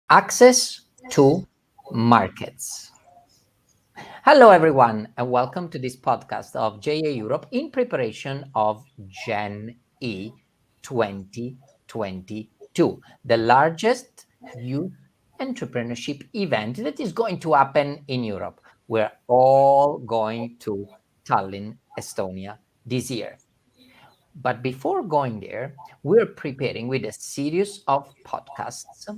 Access to markets. Hello, everyone, and welcome to this podcast of JA Europe in preparation of Gen E 2022, the largest youth entrepreneurship event that is going to happen in Europe. We're all going to Tallinn, Estonia this year. But before going there, we're preparing with a series of podcasts,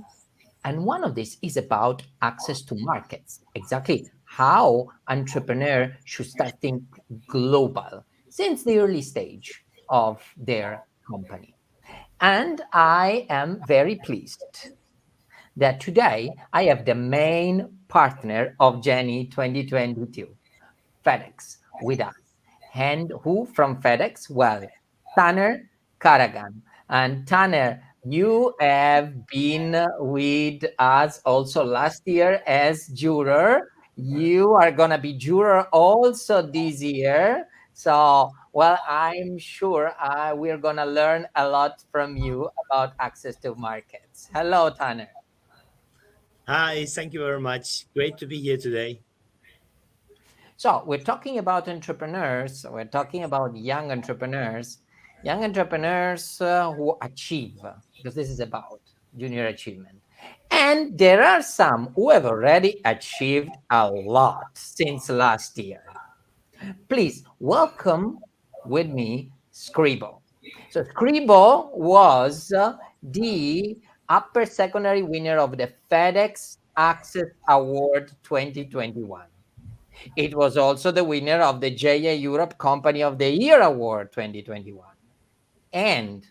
and one of these is about access to markets, exactly how entrepreneurs should start think global since the early stage of their company. And I am very pleased that today I have the main partner of Jenny 2022, FedEx, with us. And who from FedEx? Well, Tanner Karagan. And Tanner, you have been with us also last year as juror. You are going to be juror also this year. So, well, I'm sure we're going to learn a lot from you about access to markets. Hello, Tanner. Hi, thank you very much. Great to be here today. So we're talking about entrepreneurs. We're talking about young entrepreneurs who achieve, because this is about junior achievement. And there are some who have already achieved a lot since last year. Please welcome with me Scribo. So Scribo was the upper secondary winner of the FedEx Access Award 2021. It was also the winner of the JA Europe Company of the Year Award 2021. And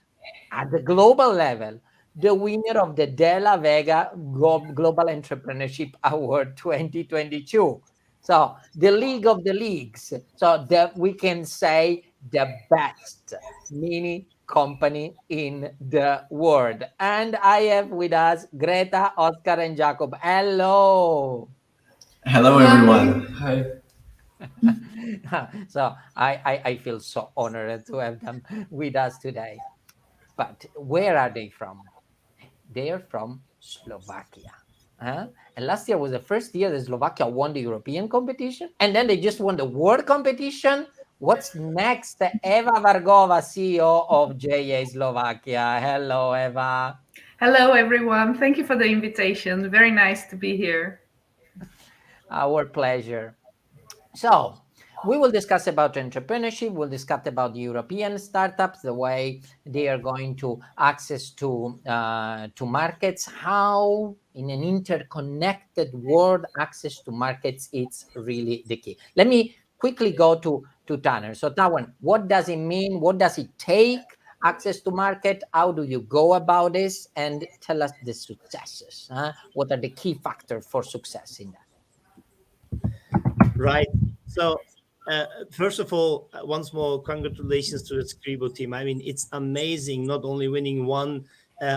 at the global level, the winner of the De La Vega Global Entrepreneurship Award 2022. So the league of the leagues. So that we can say the best mini company in the world. And I have with us Greta, Oscar, and Jacob. Hello. Hello, everyone. Hi. So I feel so honored to have them with us today. But where are they from? They are from Slovakia. And last year was the first year that Slovakia won the European competition, and then they just won the world competition. What's next? Eva Vargova, CEO of JA Slovakia. Hello, Eva. Hello, everyone. Thank you for the invitation. Very nice to be here. Our pleasure. So we will discuss about entrepreneurship. We'll discuss about European startups, the way they are going to access to markets, how in an interconnected world access to markets it's really the key. Let me quickly go to Tanner. So Tawan, what does it mean? What does it take? Access to market, how do you go about this, and tell us the successes. What are the key factors for success in that? Right. So, first of all, once more, congratulations to the Scribo team. I mean, it's amazing not only winning one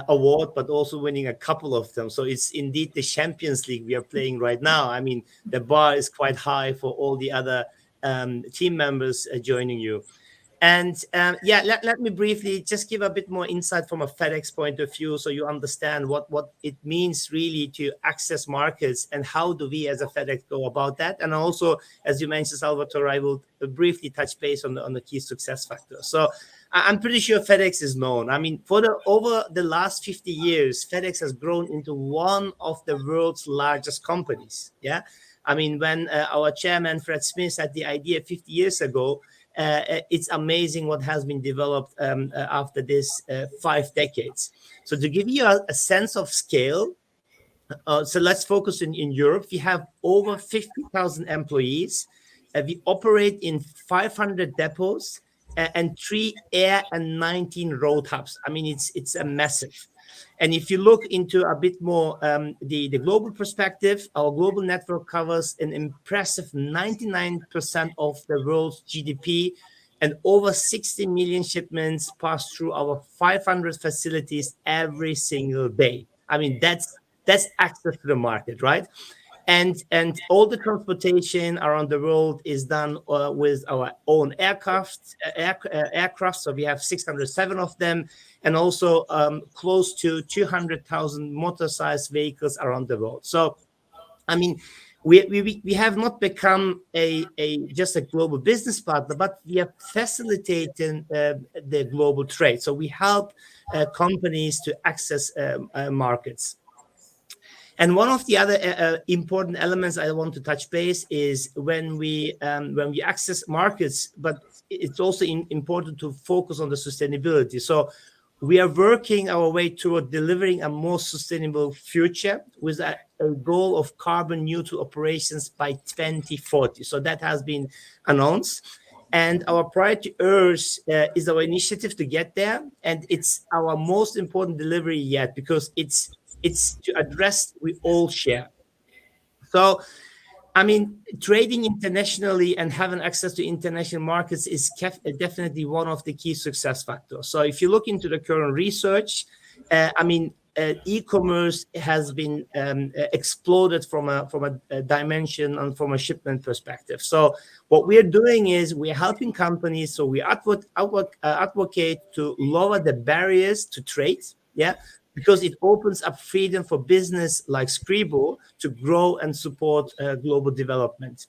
award, but also winning a couple of them. So, it's indeed the Champions League we are playing right now. I mean, the bar is quite high for all the other team members joining you. And let me briefly just give a bit more insight from a FedEx point of view so you understand what it means really to access markets and how do we as a FedEx go about that. And also, as you mentioned, Salvatore, I will briefly touch base on the key success factors. So I'm pretty sure FedEx is known. I mean, over the last 50 years, FedEx has grown into one of the world's largest companies. Yeah. I mean, when our chairman, Fred Smith, had the idea 50 years ago, it's amazing what has been developed after this 5 decades. So to give you a sense of scale, so let's focus in Europe. We have over 50,000 employees. We operate in 500 depots and 3 air and 19 road hubs. I mean, it's a massive. And if you look into a bit more the global perspective, our global network covers an impressive 99% of the world's GDP, and over 60 million shipments pass through our 500 facilities every single day. I mean, that's access to the market, right? And all the transportation around the world is done with our own aircraft. So we have 607 of them, and also close to 200,000 motor-sized vehicles around the world. So I mean, we have not become a just a global business partner, but we are facilitating the global trade. So we help companies to access markets. And one of the other important elements I want to touch base is when we access markets, but it's also important to focus on the sustainability. So we are working our way toward delivering a more sustainable future with a goal of carbon neutral operations by 2040. So that has been announced. And our Priority Earth is our initiative to get there. And it's our most important delivery yet, because it's to address we all share. So I mean, trading internationally and having access to international markets is definitely one of the key success factors. So if you look into the current research, e-commerce has been exploded from a dimension and from a shipment perspective. So what we are doing is we're helping companies. So we advocate to lower the barriers to trade. Yeah, because it opens up freedom for business like Scribo to grow and support global development.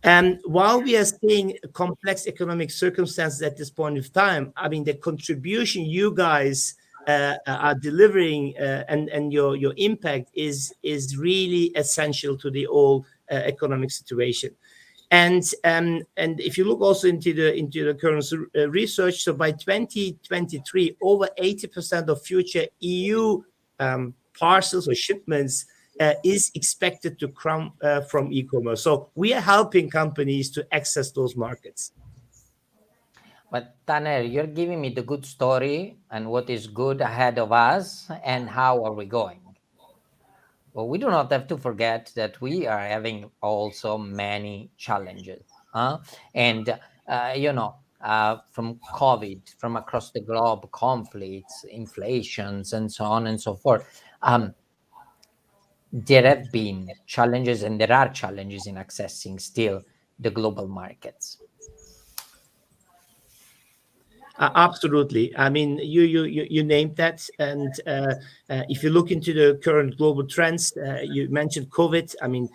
And while we are seeing complex economic circumstances at this point of time, I mean, the contribution you guys are delivering and your impact is really essential to the whole economic situation. And if you look also into the current research, so by 2023, over 80% of future EU parcels or shipments is expected to come from e-commerce. So we are helping companies to access those markets. But Tanner, you're giving me the good story and what is good ahead of us and how are we going. Well, we do not have to forget that we are having also many challenges. And, from COVID, from across the globe, conflicts, inflations, and so on and so forth. There have been challenges and there are challenges in accessing still the global markets. Absolutely. I mean, you named that, and if you look into the current global trends, you mentioned COVID. I mean,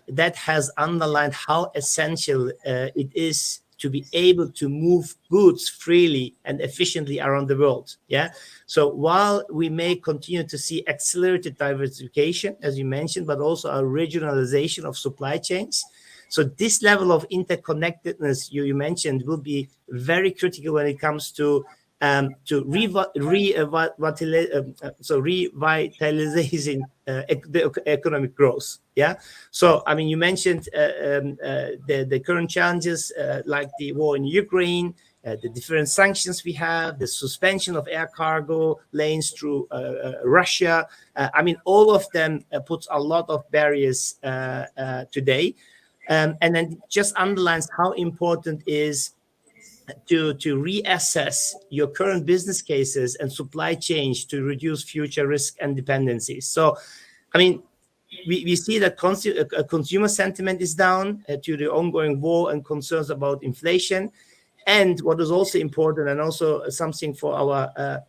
that has underlined how essential it is to be able to move goods freely and efficiently around the world. Yeah. So while we may continue to see accelerated diversification, as you mentioned, but also a regionalization of supply chains. So this level of interconnectedness you mentioned will be very critical when it comes to revitalizing the economic growth. Yeah. So I mean, you mentioned the current challenges like the war in Ukraine, the different sanctions we have, the suspension of air cargo lanes through Russia. I mean, all of them puts a lot of barriers today. And then just underlines how important is to reassess your current business cases and supply chains to reduce future risk and dependencies. So, I mean, we see that consumer sentiment is down to the ongoing war and concerns about inflation. And what is also important, and also something for our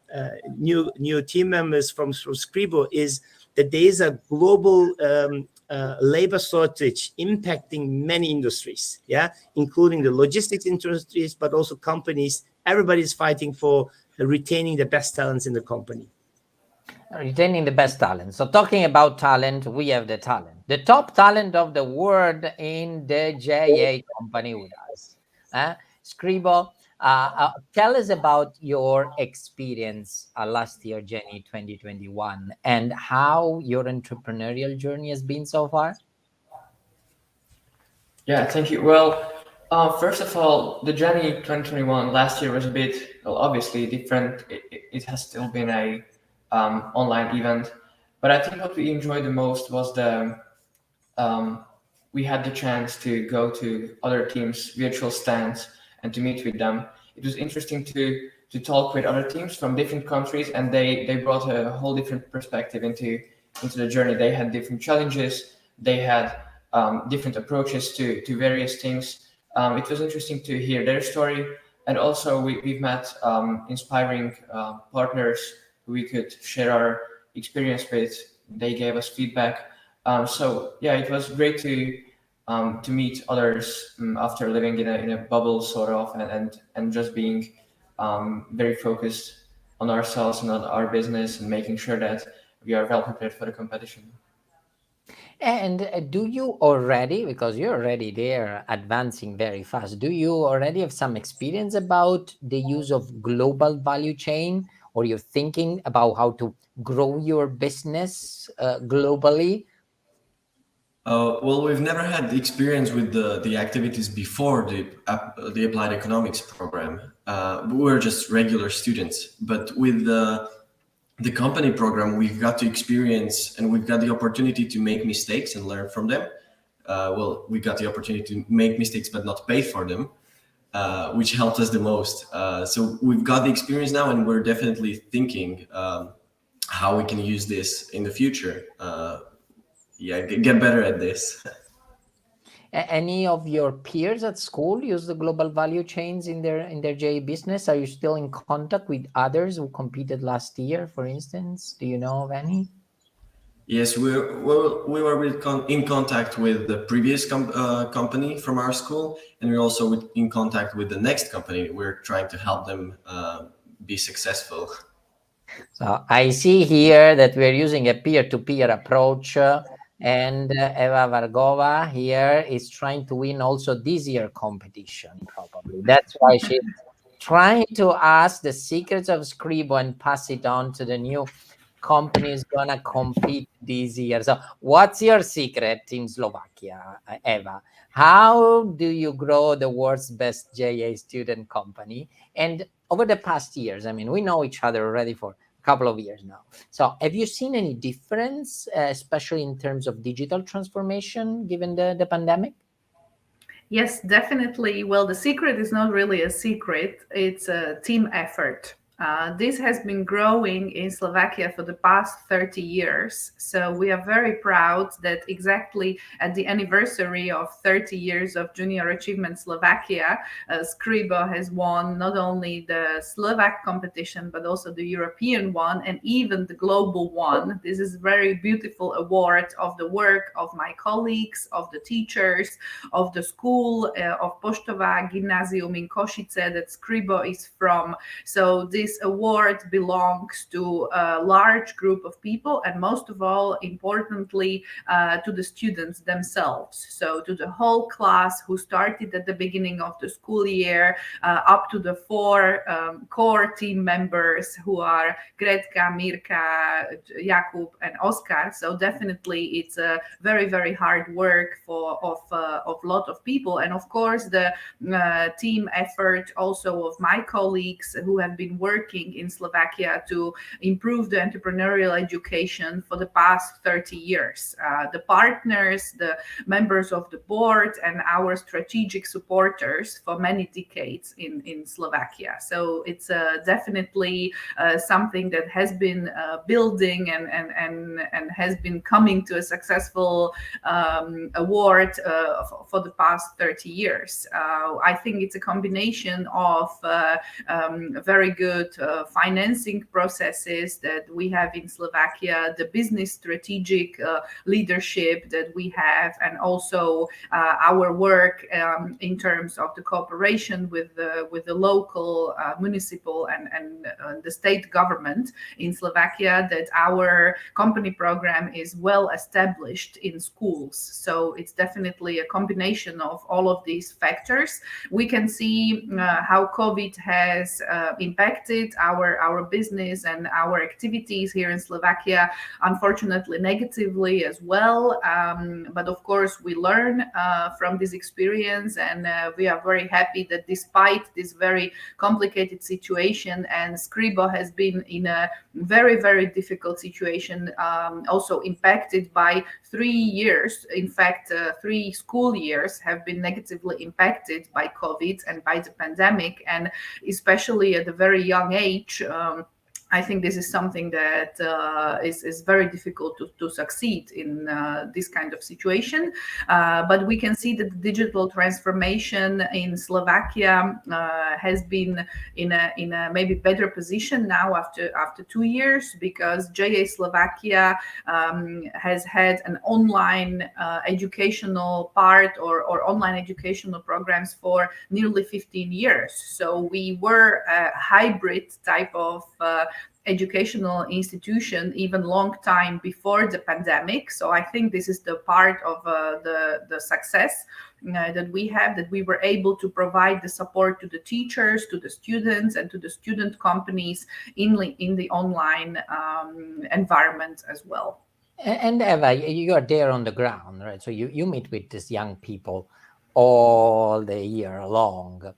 new team members from Scribo, is that there is a global labor shortage impacting many industries, including the logistics industries, but also companies. Everybody's fighting for retaining the best talents in the company. Retaining the best talent. So talking about talent, we have the talent, the top talent of the world in the JA company with us. Scribo, tell us about your experience last year, Jenny, 2021, and how your entrepreneurial journey has been so far. Yeah, thank you. Well, first of all, the journey 2021 last year was a bit, well, obviously different. It has still been a online event, but I think what we enjoyed the most was we had the chance to go to other teams' virtual stands and to meet with them. It was interesting to talk with other teams from different countries, and they brought a whole different perspective into the journey. They had different challenges, they had different approaches to various things. It was interesting to hear their story, and also we've met inspiring partners who we could share our experience with. They gave us feedback. So yeah, it was great to meet others after living in a bubble sort of, and just being very focused on ourselves and on our business and making sure that we are well prepared for the competition. And do you already, because you're already there advancing very fast, do you already have some experience about the use of global value chain, or you're thinking about how to grow your business globally? Well, we've never had experience with the activities before the applied economics program. We were just regular students, but with the company program, we've got to experience and we've got the opportunity to make mistakes and learn from them. Well, we got the opportunity to make mistakes but not pay for them, which helped us the most. So we've got the experience now, and we're definitely thinking how we can use this in the future. Yeah, get better at this. Any of your peers at school use the global value chains in their JA business? Are you still in contact with others who competed last year, for instance? Do you know of any? Yes, we were in contact with the previous company from our school, and we're also in contact with the next company. We're trying to help them be successful. So I see here that we're using a peer-to-peer approach, and Eva Vargova here is trying to win also this year competition, probably. That's why she's trying to ask the secrets of Scribo and pass it on to the new companies gonna compete this year. So what's your secret in Slovakia, Eva? How do you grow the world's best JA student company? And over the past years, I mean, we know each other already for a couple of years now. So have you seen any difference, especially in terms of digital transformation, given the pandemic? Yes, definitely. Well, the secret is not really a secret, it's a team effort. This has been growing in Slovakia for the past 30 years. So we are very proud that exactly at the anniversary of 30 years of Junior Achievement Slovakia, Scribo has won not only the Slovak competition, but also the European one and even the global one. This is a very beautiful award of the work of my colleagues, of the teachers, of the school, of Poštova Gymnasium in Košice that Scribo is from. So this award belongs to a large group of people, and most of all, importantly, to the students themselves. So to the whole class who started at the beginning of the school year, up to the four core team members who are Gretka, Mirka, Jakub, and Oskar. So definitely, it's a very, very hard work of a lot of people, and of course the team effort also of my colleagues who have been working in Slovakia to improve the entrepreneurial education for the past 30 years. The partners, the members of the board, and our strategic supporters for many decades in Slovakia. So it's definitely something that has been building and has been coming to a successful award for the past 30 years. I think it's a combination of very good financing processes that we have in Slovakia, the business strategic leadership that we have, and also our work in terms of the cooperation with the local municipal and the state government in Slovakia, that our company program is well established in schools. So it's definitely a combination of all of these factors. We can see how COVID has impacted our business and our activities here in Slovakia, unfortunately negatively as well. But of course, we learn from this experience, and we are very happy that despite this very complicated situation, and Scribo has been in a very, very difficult situation, also impacted by 3 years. In fact, 3 school years have been negatively impacted by COVID and by the pandemic, and especially at a very young age. I think this is something that is very difficult to succeed in this kind of situation. But we can see that the digital transformation in Slovakia has been in a maybe better position now after 2 years, because JA Slovakia has had an online educational part or online educational programs for nearly 15 years. So we were a hybrid type of educational institution even long time before the pandemic. So I think this is the part of the success that we have, that we were able to provide the support to the teachers, to the students, and to the student companies in the online environment as well. And Eva, you are there on the ground, right? So you meet with these young people all the year long.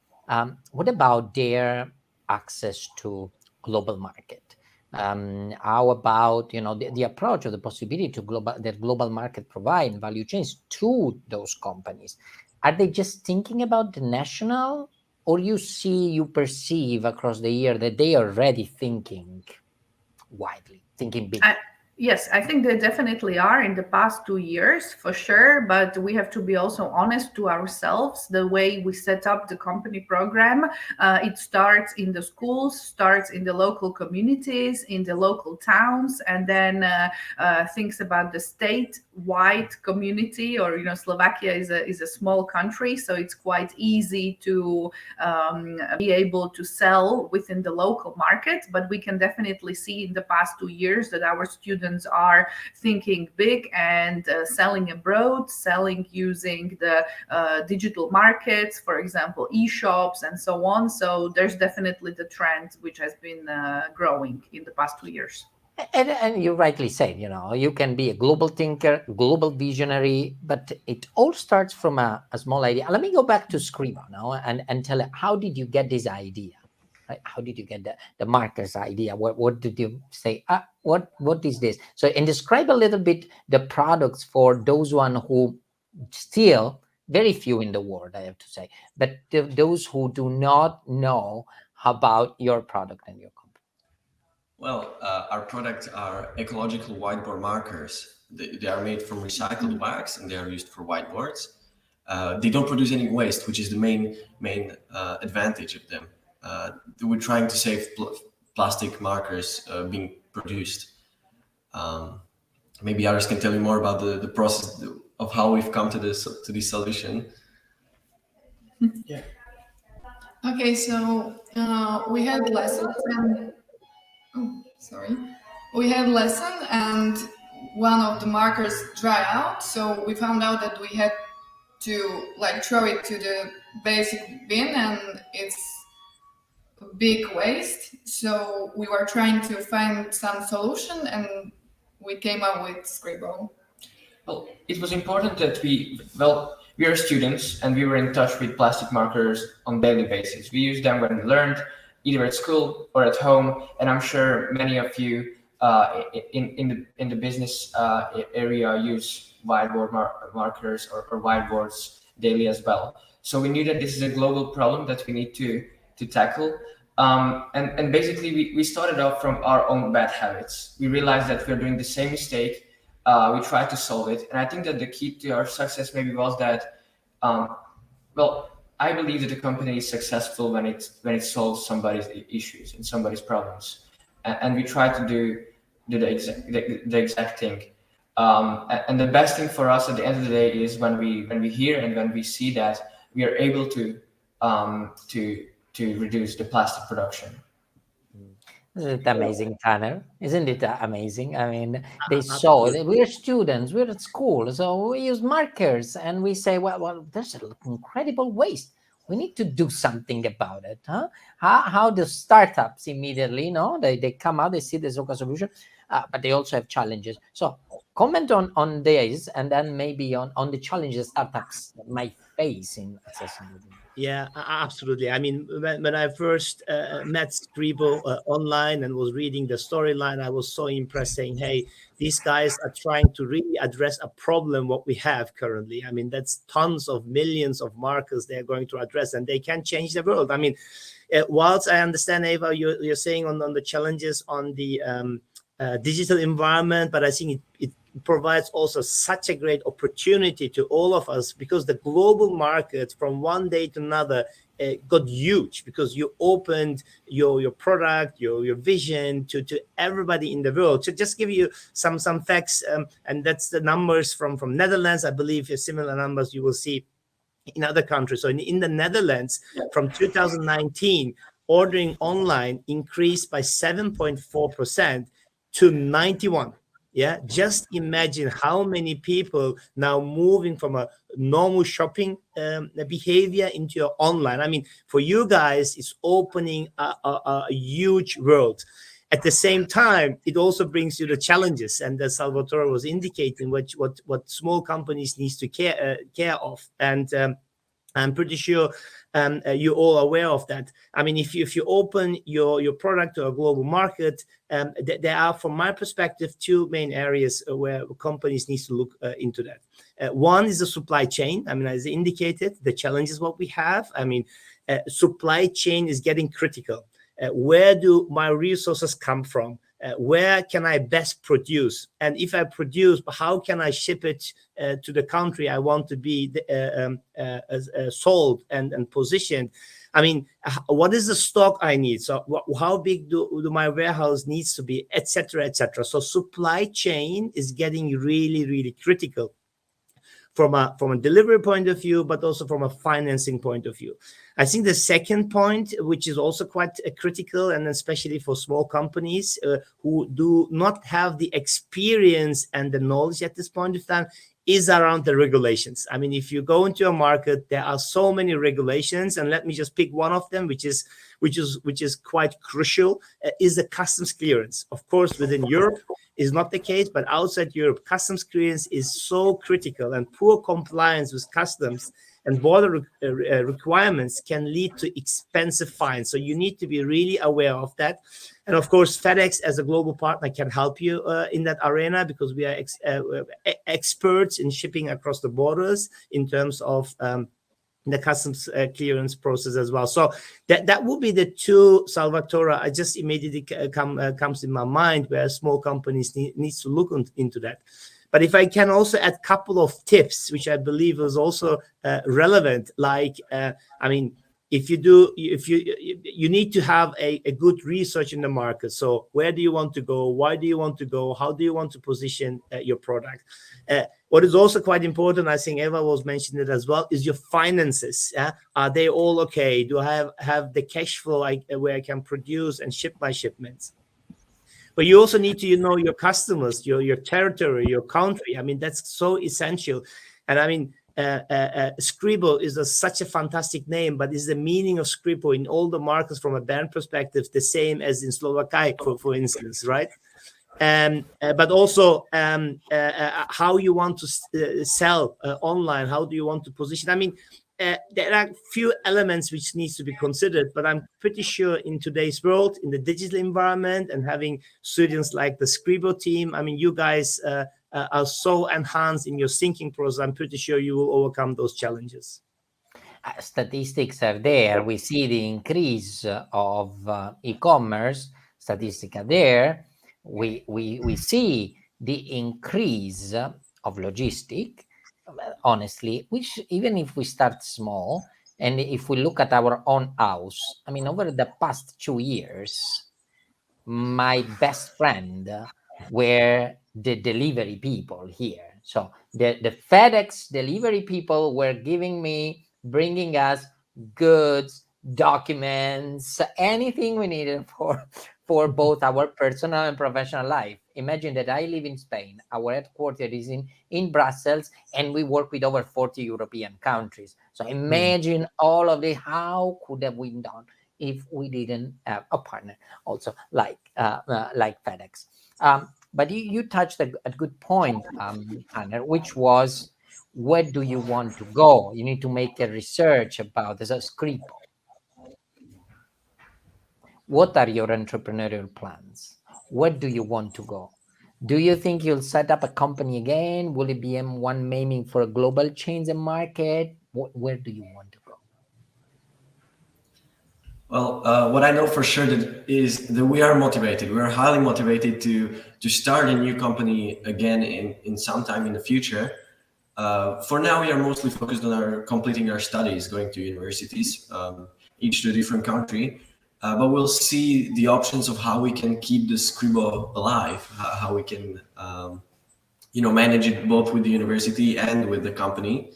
What about their access to global market? How about the approach or the possibility to global market provide value chains to those companies? Are they just thinking about the national, or you perceive across the year that they are already thinking widely, thinking big? Yes, I think they definitely are in the past 2 years for sure. But we have to be also honest to ourselves. The way we set up the company program, it starts in the schools, starts in the local communities, in the local towns, and then thinks about the state-wide community. Or Slovakia is a small country, so it's quite easy to be able to sell within the local market. But we can definitely see in the past 2 years that our students are thinking big and selling abroad, selling using the digital markets, for example, e-shops and so on. So there's definitely the trend which has been growing in the past 2 years. And you rightly said, you can be a global thinker, global visionary, but it all starts from a small idea. Let me go back to Scrivo now and tell you, how did you get this idea? Right? How did you get the markers idea? What did you say? What is this? So, and describe a little bit the products for those one who still very few in the world, I have to say, but those who do not know about your product and your company. Well, our products are ecological whiteboard markers. They are made from recycled wax and they are used for whiteboards. They don't produce any waste, which is the main advantage of them. We're trying to save plastic markers being produced. Maybe others can tell you more about the process of how we've come to this solution. Yeah. Okay, so we had lessons and we had lesson and one of the markers dry out, so we found out that we had to throw it to the basic bin, and it's a big waste. So we were trying to find some solution, and we came up with Scribble. Well, it was important that we are students and we were in touch with plastic markers on daily basis. We used them when we learned, either at school or at home, and I'm sure many of you in the business area use whiteboard markers or whiteboards daily as well. So we knew that this is a global problem that we need to tackle. And basically we started off from our own bad habits. We realized that we're doing the same mistake. We tried to solve it, and I think that the key to our success maybe was that, I believe that the company is successful when it solves somebody's issues and somebody's problems, and we try to do the exact thing. And the best thing for us at the end of the day is when we hear and when we see that we are able to reduce the plastic production. Isn't it amazing, Tanner? Isn't it amazing? I mean, they saw that we're students, we're at school, so we use markers and we say, well, there's an incredible waste. We need to do something about it, huh? How the startups immediately, they come out, they see the Zoka solution, but they also have challenges. So comment on this, and then maybe on the challenges startups might face in accessibility. Yeah, absolutely. I mean, when I first met Scribo online and was reading the storyline, I was so impressed, saying, "Hey, these guys are trying to really address a problem what we have currently. I mean, that's tons of millions of markers they're going to address, and they can change the world." I mean, whilst I understand, Eva, you're saying on the challenges on the digital environment, but I think it provides also such a great opportunity to all of us, because the global market from one day to another got huge, because you opened your product, your vision to everybody in the world. To just give you some facts, and that's the numbers from Netherlands. I believe similar numbers you will see in other countries. So in the Netherlands, from 2019, ordering online increased by 7.4% to 91. Yeah, just imagine how many people now moving from a normal shopping behavior into your online. I mean, for you guys, it's opening a huge world. At the same time, it also brings you the challenges, and as Salvatore was indicating, what small companies needs to care of, and I'm pretty sure you're all aware of that. I mean, if you open your product to a global market, there are, from my perspective, two main areas where companies need to look into that. One is the supply chain. I mean, as indicated, the challenges what we have. I mean, supply chain is getting critical. Where do my resources come from? Where can I best produce? And if I produce, how can I ship it to the country I want to be sold and positioned? I mean, what is the stock I need? So how big do my warehouse needs to be, etc., etc. So supply chain is getting really, really critical from a delivery point of view, but also from a financing point of view. I think the second point, which is also quite critical, and especially for small companies who do not have the experience and the knowledge at this point of time, is around the regulations. I mean, if you go into a market, there are so many regulations, and let me just pick one of them, which is quite crucial, is the customs clearance. Of course, within Europe is not the case, but outside Europe, customs clearance is so critical, and poor compliance with customs and border requirements can lead to expensive fines. So you need to be really aware of that. And of course, FedEx as a global partner can help you in that arena, because we are experts in shipping across the borders in terms of the customs clearance process as well. So that would be the two, Salvatore, I just immediately comes in my mind, where small companies needs to look into that. But if I can also add a couple of tips, which I believe is also relevant, like, I mean, if you need to have a good research in the market. So where do you want to go? Why do you want to go? How do you want to position your product? What is also quite important, I think Eva was mentioning it as well, is your finances. Are they all okay? Do I have the cash flow where I can produce and ship my shipments? But you also need to know your customers, your territory, your country. I mean, that's so essential. And I mean, Scribo is such a fantastic name, but is the meaning of Scribo in all the markets from a brand perspective the same as in Slovakia, for instance, right? But also how you want to sell online, how do you want to position? I mean, there are few elements which needs to be considered, but I'm pretty sure in today's world, in the digital environment, and having students like the Scribo team, I mean, you guys are so enhanced in your thinking process. I'm pretty sure you will overcome those challenges. Statistics are there. We see the increase of e-commerce statistics are there. We see the increase of logistic, honestly, which even if we start small, and if we look at our own house, I mean, over the past 2 years, my best friend were the delivery people here. So the FedEx delivery people were bringing us goods, documents, anything we needed for both our personal and professional life. Imagine that I live in Spain. Our headquarters is in Brussels, and we work with over 40 European countries. So imagine all of the, how could have we done if we didn't have a partner also like FedEx. But you touched a good point, Tanner, which was, where do you want to go? You need to make a research about this script. What are your entrepreneurial plans? Where do you want to go? Do you think you'll set up a company again? Will it be one aiming for a global change in market? Where do you want to go? Well, what I know for sure is that we are motivated. We are highly motivated to start a new company again in some time in the future. For now, we are mostly focused on completing our studies, going to universities, each to a different country. But we'll see the options of how we can keep the Scribo alive, how we can, manage it both with the university and with the company.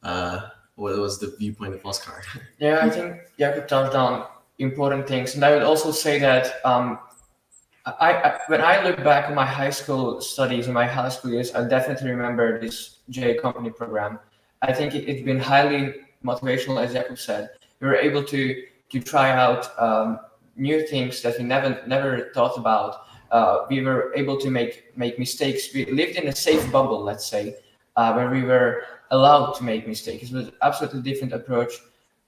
What was the viewpoint of Oscar? Yeah, I think Jakub touched on important things, and I would also say that when I look back on my high school studies and my high school years, I definitely remember this JA company program. I think it's been highly motivational, as Jakub said. We were able to try out new things that we never thought about. We were able to make mistakes. We lived in a safe bubble, let's say, where we were allowed to make mistakes. It was an absolutely different approach.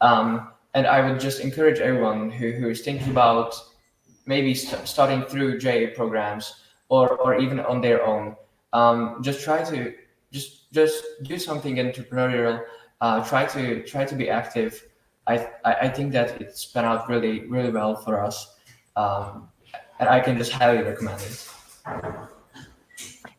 And I would just encourage everyone who is thinking about maybe starting through JA programs or even on their own. Just try to just do something entrepreneurial. Try to be active. I think that it's spun out really well for us, and I can just highly recommend it.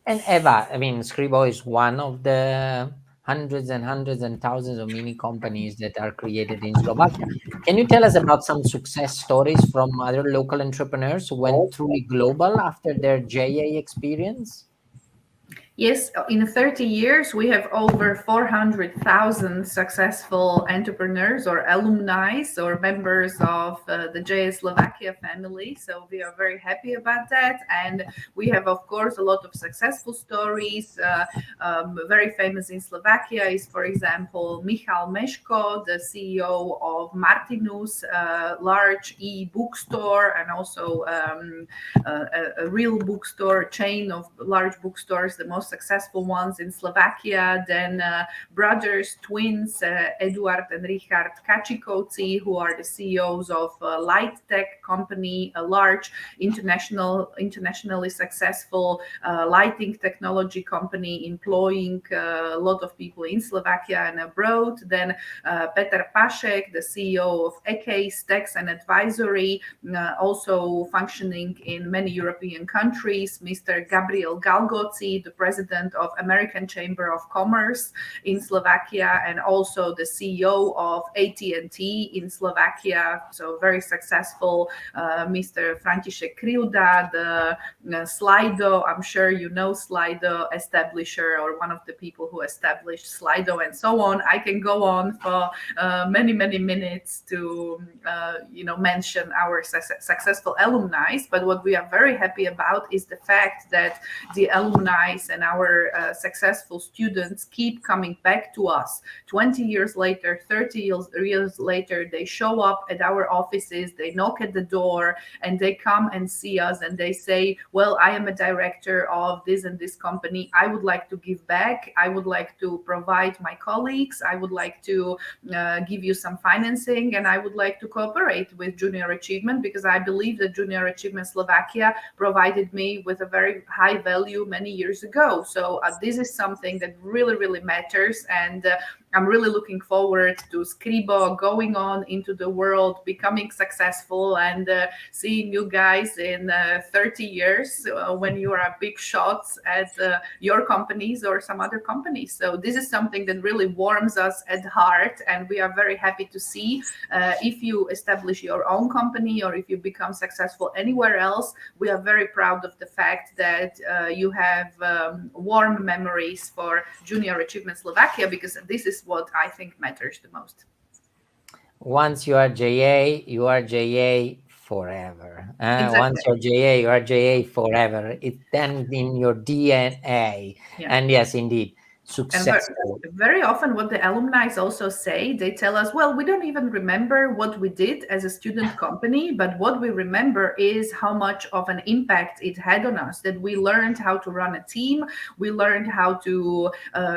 And Eva, I mean, Scribo is one of the hundreds and hundreds and thousands of mini companies that are created in Slovakia. Can you tell us about some success stories from other local entrepreneurs who went truly global after their JA experience? Yes, in 30 years, we have over 400,000 successful entrepreneurs or alumni or members of the JS Slovakia family. So we are very happy about that. And we have, of course, a lot of successful stories. Very famous in Slovakia is, for example, Michal Meško, the CEO of Martinus, a large e-bookstore and also a real bookstore chain of large bookstores, the most successful ones in Slovakia. Then brothers, twins, Eduard and Richard Kačikovci, who are the CEOs of Light Tech company, a large internationally successful lighting technology company employing a lot of people in Slovakia and abroad. Then Peter Pašek, the CEO of EKEIS Tax and Advisory, also functioning in many European countries. Mr. Gabriel Galgoci, the president of American Chamber of Commerce in Slovakia, and also the CEO of AT&T in Slovakia. So very successful. Mr. František Kriuda, the Slido, I'm sure you know Slido, establisher or one of the people who established Slido and so on. I can go on for many minutes to mention our successful alumni. But what we are very happy about is the fact that the alumni and our successful students keep coming back to us 20 years later, 30 years later. They show up at our offices, they knock at the door, and they come and see us and they say, well, I am a director of this and this company. I would like to give back. I would like to provide my colleagues. I would like to give you some financing, and I would like to cooperate with Junior Achievement, because I believe that Junior Achievement Slovakia provided me with a very high value many years ago. So this is something that really matters, and I'm really looking forward to Scribo going on into the world, becoming successful, and seeing you guys in 30 years when you are big shots at your companies or some other companies. So this is something that really warms us at heart, and we are very happy to see if you establish your own company or if you become successful anywhere else. We are very proud of the fact that you have warm memories for Junior Achievement Slovakia, because this is what I think matters the most. Once you are JA, you are JA forever. Exactly. Once you're JA, you are JA forever. It's then in your DNA. Yeah. And yes, indeed. And successful. very often, what the alumni also say, they tell us, well, we don't even remember what we did as a student company, but what we remember is how much of an impact it had on us, that we learned how to run a team, we learned how to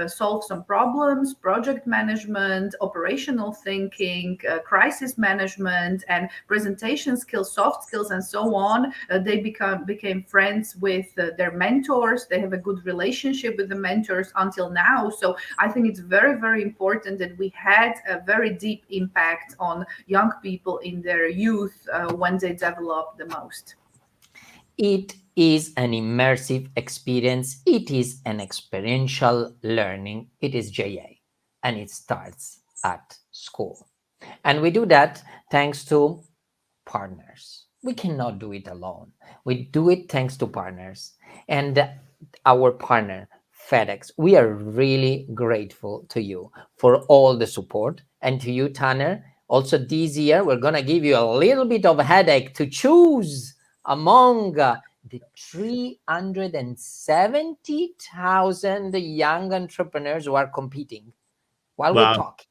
solve some problems, project management, operational thinking, crisis management, and presentation skills, soft skills, and so on. They became friends with their mentors. They have a good relationship with the mentors until now. So I think it's very, very important that we had a very deep impact on young people in their youth when they develop the most. It is an immersive experience. It is an experiential learning. It is JA, and it starts at school. And we do that thanks to partners. We cannot do it alone. We do it thanks to partners. And our partner, FedEx, we are really grateful to you for all the support. And to you, Tanner, also this year, we're going to give you a little bit of a headache to choose among the 370,000 young entrepreneurs who are competing while we're Wow. talking.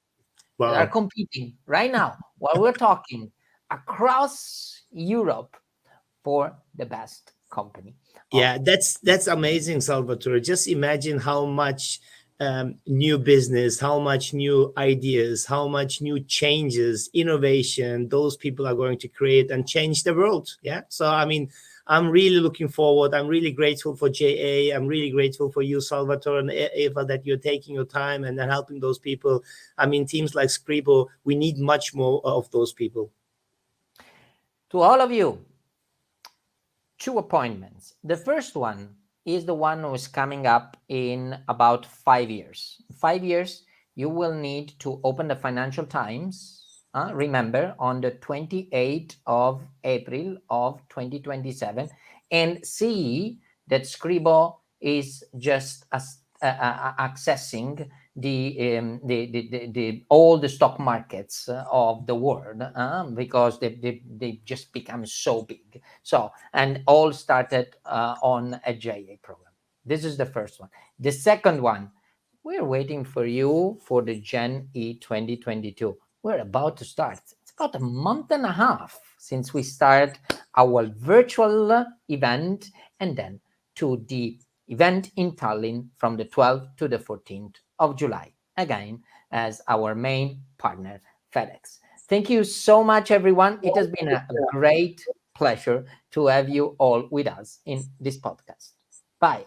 They are Wow. competing right now while we're talking across Europe for the best company. Yeah, that's amazing, Salvatore. Just imagine how much new business, how much new ideas, how much new changes, innovation those people are going to create and change the world. Yeah. So I mean, I'm really looking forward. I'm really grateful for JA. I'm really grateful for you, Salvatore and Eva, that you're taking your time and helping those people. I mean, teams like Scribo, we need much more of those people. To all of you, 2 appointments. The first one is the one who is coming up in about 5 years. 5 years, you will need to open the Financial Times. Remember, on the 28th of April of 2027, and see that Scribo is just accessing the all the stock markets of the world, because they just become so big. So, and all started on a JA program. This is the first one. The second one, we're waiting for you for the Gen E 2022. We're about to start. It's about a month and a half since we start our virtual event, and then to the event in Tallinn from the 12th to the 14th of July, again, as our main partner, FedEx. Thank you so much, everyone. It has been a great pleasure to have you all with us in this podcast. Bye.